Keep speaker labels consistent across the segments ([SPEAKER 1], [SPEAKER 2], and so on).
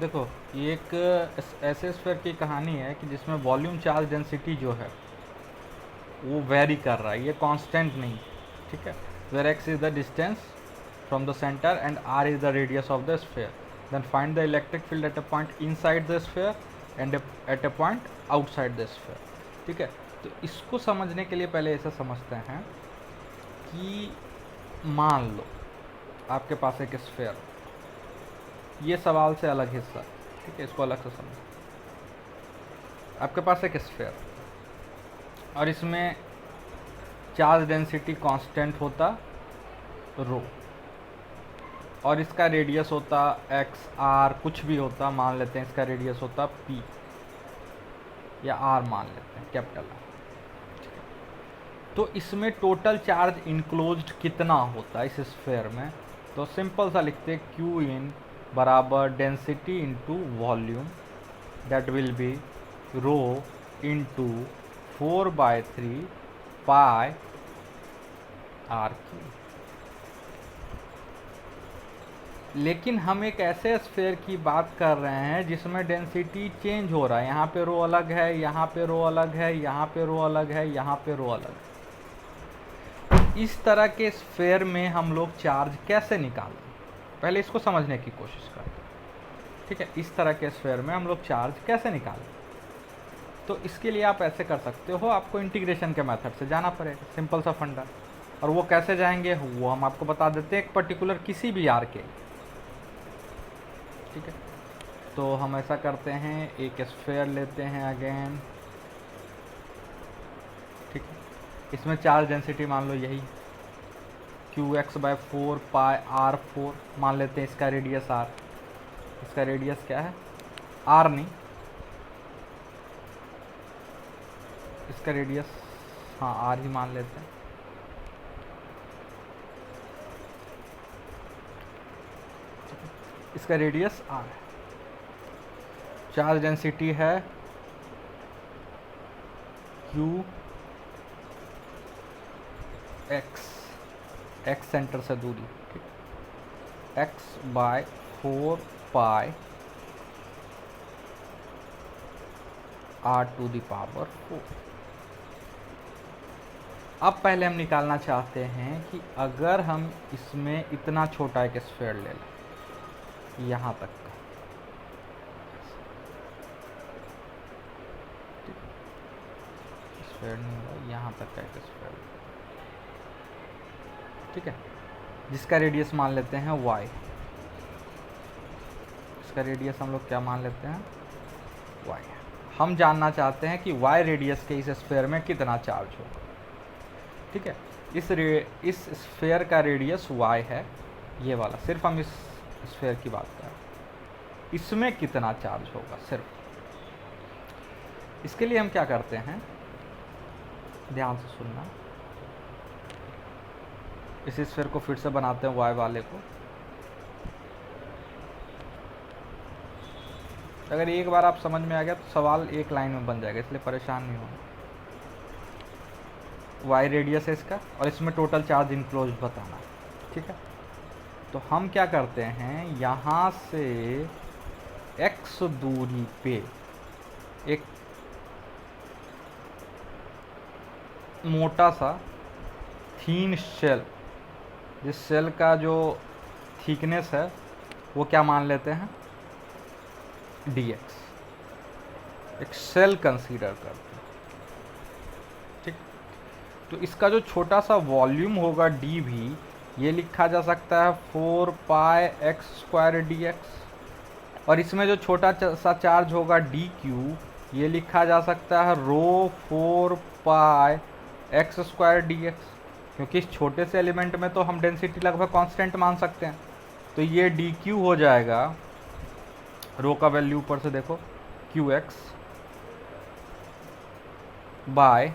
[SPEAKER 1] देखो, ये एक ऐसे स्फीयर की कहानी है कि जिसमें वॉल्यूम चार्ज डेंसिटी जो है वो वेरी कर रहा है, ये कांस्टेंट नहीं, ठीक है। Where x is the distance from the centre and r is the radius of the sphere, then find the electric field at a point inside the sphere and at a point outside the sphere, ठीक है। तो इसको समझने के लिए पहले ऐसा समझते हैं कि मान लो आपके पास एक स्फीयर, ये सवाल से अलग हिस्सा, ठीक है, इसको अलग से समझो। आपके पास एक स्फीयर और इसमें चार्ज डेंसिटी कांस्टेंट होता रो, और इसका रेडियस होता एक्स आर कुछ भी होता, मान लेते हैं इसका रेडियस होता पी या आर, मान लेते हैं कैपिटल आर। तो इसमें टोटल चार्ज इनक्लोज्ड कितना होता इस स्फीयर में? तो सिंपल सा लिखते हैं क्यू इन बराबर density into volume, that will be rho into 4/3 pi r cube. लेकिन हम एक ऐसे स्फीयर की बात कर रहे हैं जिसमें डेंसिटी चेंज हो रहा है, यहाँ पे रो अलग है, यहाँ पे रो अलग है, यहाँ पे रो अलग है, यहाँ पे रो अलग है। इस तरह के स्फीयर में हम लोग चार्ज कैसे निकालें, पहले इसको समझने की कोशिश करते हैं, ठीक है। इस तरह के स्फीयर में हम लोग चार्ज कैसे निकालें? तो इसके लिए आप ऐसे कर सकते हो, आपको इंटीग्रेशन के मेथड से जाना पड़ेगा, सिंपल सा फंडा। और वो कैसे जाएंगे वो हम आपको बता देते हैं, एक पर्टिकुलर किसी भी आर के, ठीक है। तो हम ऐसा करते हैं, एक स्फीयर लेते हैं अगेन, ठीक है। इसमें चार्ज डेंसिटी मान लो यही qx/4 पाई r4 मान लेते हैं, इसका रेडियस r, इसका रेडियस क्या है r नहीं, इसका रेडियस हाँ r ही मान लेते हैं, इसका रेडियस r है। चार्ज डेंसिटी है q x सेंटर से दूरी, ठीक, x/4 पाई r⁴। अब पहले हम निकालना चाहते हैं कि अगर हम इसमें इतना छोटा एक स्फीयर ले लें, यहाँ तक का, स्फीयर नहीं, यहाँ तक का एक स्फीयर, ठीक है, जिसका रेडियस मान लेते हैं y, इसका रेडियस हम लोग क्या मान लेते हैं y। हम जानना चाहते हैं कि y रेडियस के इस स्फीयर में कितना चार्ज होगा, ठीक है। इस स्फीयर का रेडियस y है, ये वाला, सिर्फ हम इस स्फीयर की बात कर रहे हैं, इसमें कितना चार्ज होगा सिर्फ। इसके लिए हम क्या करते हैं, ध्यान से सुनना, इस स्फीयर को फिर से बनाते हैं y वाले को। अगर एक बार आप समझ में आ गया तो सवाल एक लाइन में बन जाएगा, इसलिए परेशान नहीं होना। y रेडियस है इसका और इसमें टोटल चार्ज इनक्लोज बताना है, ठीक है। तो हम क्या करते हैं, यहाँ से x दूरी पे एक मोटा सा थीन शेल, जिस सेल का जो थिकनेस है वो क्या मान लेते हैं dx, एक सेल कंसीडर करते हैं, ठीक। तो इसका जो छोटा सा वॉल्यूम होगा d भी, ये लिखा जा सकता है 4 पाई x² dx, और इसमें जो छोटा सा चार्ज होगा dq, ये लिखा जा सकता है रो 4 पाई x² dx, क्योंकि इस छोटे से एलिमेंट में तो हम डेंसिटी लगभग कांस्टेंट मान सकते हैं। तो ये dq हो जाएगा, रो का वैल्यू ऊपर से देखो qx बाय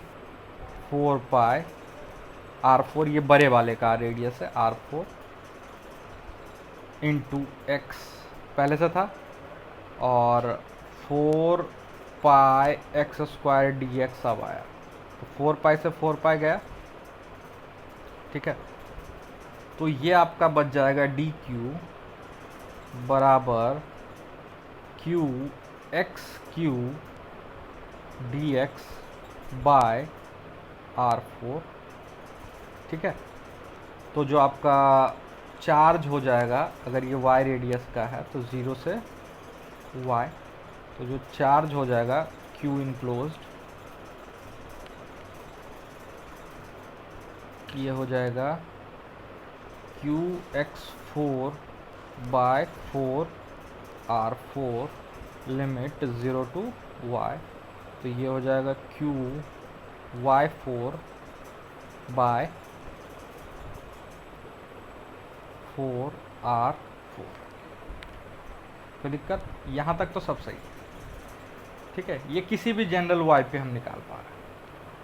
[SPEAKER 1] 4 पाई r4, ये बड़े वाले का रेडियस है r4 इंटू x पहले से था, और 4 पाई x² dx अब आया, तो 4 पाई से 4 पाई गया, ठीक है। तो ये आपका बच जाएगा dq बराबर q x q d x by R4, ठीक है। तो जो आपका चार्ज हो जाएगा, अगर ये y रेडियस का है तो 0 से y, तो जो चार्ज हो जाएगा Q इनक्लोज्ड, ये हो जाएगा QX4 bye 4R4 limit 0 to y, तो ये हो जाएगा QY4 बाय 4R4। कोई दिक्कत? यहाँ तक तो सब सही है, ठीक है। ये किसी भी जनरल y पे हम निकाल पा रहे हैं।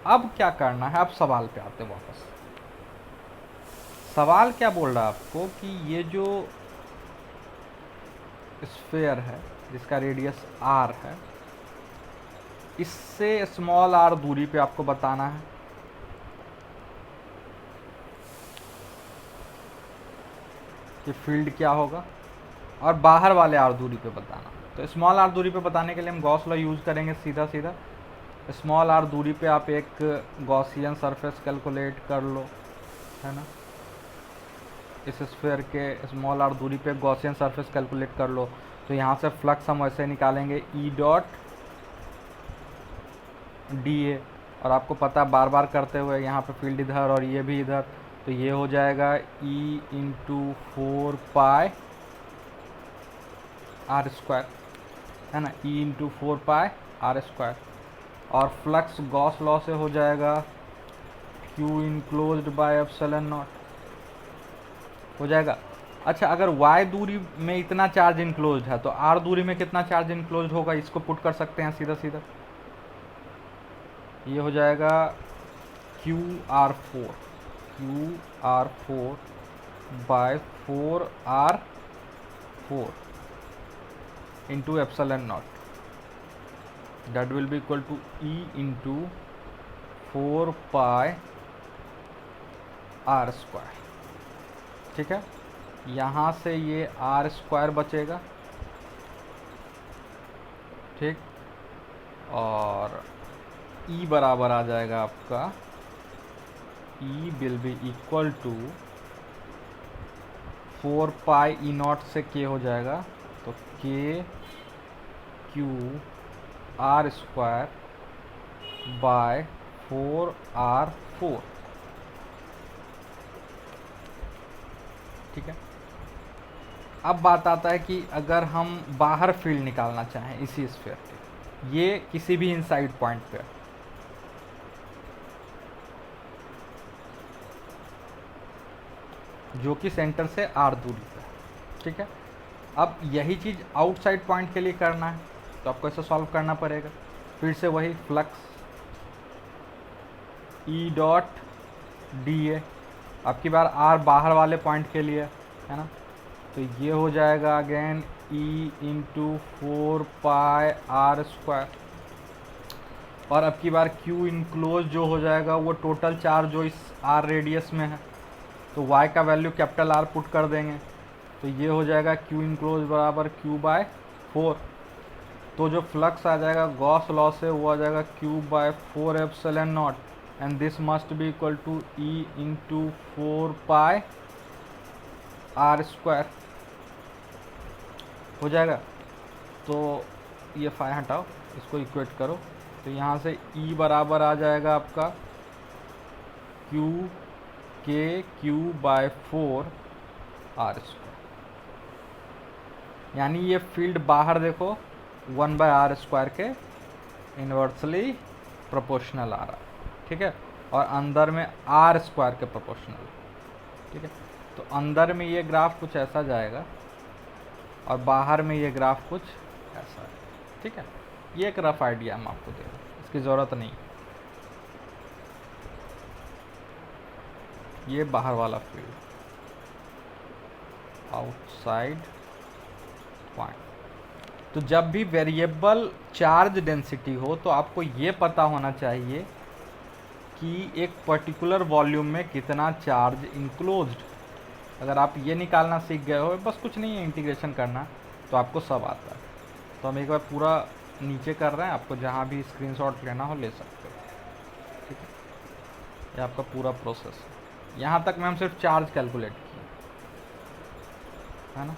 [SPEAKER 1] अब क्या करना है, अब सवाल पे आते हैं वापस। सवाल क्या बोल रहा है आपको कि ये जो स्फीयर है जिसका रेडियस r है, इससे स्मॉल r दूरी पे आपको बताना है कि फील्ड क्या होगा, और बाहर वाले r दूरी पे बताना। तो स्मॉल r दूरी पे बताने के लिए हम गॉस लॉ यूज़ करेंगे सीधा सीधा। स्मॉल r दूरी पे आप एक गॉसियन सरफेस कैलकुलेट कर लो, है ना। इस स्फीयर के स्मॉल r दूरी पे गॉसियन सरफेस कैलकुलेट कर लो। तो यहाँ से फ्लक्स हम वैसे निकालेंगे E डॉट dA, और आपको पता बार बार करते हुए यहाँ पे फील्ड इधर और ये भी इधर, तो ये हो जाएगा E into 4 pi R square, है ना। E into 4 pi R square, और फ्लक्स गॉस लॉ से हो जाएगा Q enclosed by epsilon not, हो जाएगा। अच्छा, अगर y दूरी में इतना चार्ज इनक्लोज्ड है तो r दूरी में कितना चार्ज इनक्लोज्ड होगा, इसको पुट कर सकते हैं सीधा सीधा। ये हो जाएगा QR4 by 4R4 into epsilon nought, that will be equal to E into 4 pi R square, ठीक है। यहाँ से ये R स्क्वायर बचेगा, ठीक, और E बराबर आ जाएगा आपका, E will be equal to 4 pi E nought से K हो जाएगा, तो K Q R square by 4R4, ठीक है। अब बात आता है कि अगर हम बाहर फील्ड निकालना चाहें इसी स्फीयर के, ये किसी भी इनसाइड पॉइंट पे, जो कि सेंटर से r दूरी पे, ठीक है। अब यही चीज़ आउटसाइड पॉइंट के लिए करना है, तो आपको ऐसे सॉल्व करना पड़ेगा। फिर से वही फ्लक्स E डॉट dA, आपकी बार r बाहर वाले पॉइंट के लिए, है ना। तो ये हो जाएगा again E into 4 pi R square, और अब की बार Q इनक्लोज जो हो जाएगा वो टोटल चार्ज जो इस R रेडियस में है, तो y का वैल्यू कैपिटल R पुट कर देंगे, तो ये हो जाएगा Q इनक्लोज बराबर Q बाय 4। तो जो फ्लक्स आ जाएगा गॉस लॉ से वो आ जाएगा Q by 4 epsilon nought, and this must be equal to E into 4 pi R square, हो जाएगा। तो ये 5 हटाओ, इसको इक्वेट करो, तो यहाँ से E बराबर आ जाएगा आपका Q बाय 4 R स्क्वायर, यानी ये फील्ड बाहर देखो 1 बाय R स्क्वायर के इन्वर्सली प्रोपोर्शनल आ रहा है, ठीक है, और अंदर में R स्क्वायर के प्रोपोर्शनल, ठीक है। तो अंदर में ये ग्राफ कुछ ऐसा जाएगा और बाहर में ये ग्राफ कुछ ऐसा है, ठीक है। ये एक रफ आइडिया हम आपको दे रहे हैं, इसकी ज़रूरत नहीं। ये बाहर वाला फील्ड, आउटसाइड पॉइंट। तो जब भी वेरिएबल चार्ज डेंसिटी हो तो आपको ये पता होना चाहिए कि एक पर्टिकुलर वॉल्यूम में कितना चार्ज इनक्लोज्ड। अगर आप ये निकालना सीख गए हो, बस कुछ नहीं है, इंटीग्रेशन करना, तो आपको सब आता है। तो हम एक बार पूरा नीचे कर रहे हैं, आपको जहाँ भी स्क्रीनशॉट लेना हो ले सकते हो। ठीक है, ये आपका पूरा प्रोसेस है। यहाँ तक में हम सिर्फ चार्ज कैलकुलेट किए, है ना।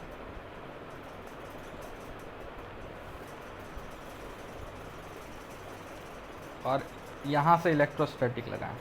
[SPEAKER 1] और यहाँ से इलेक्ट्रोस्टैटिक लगाएं।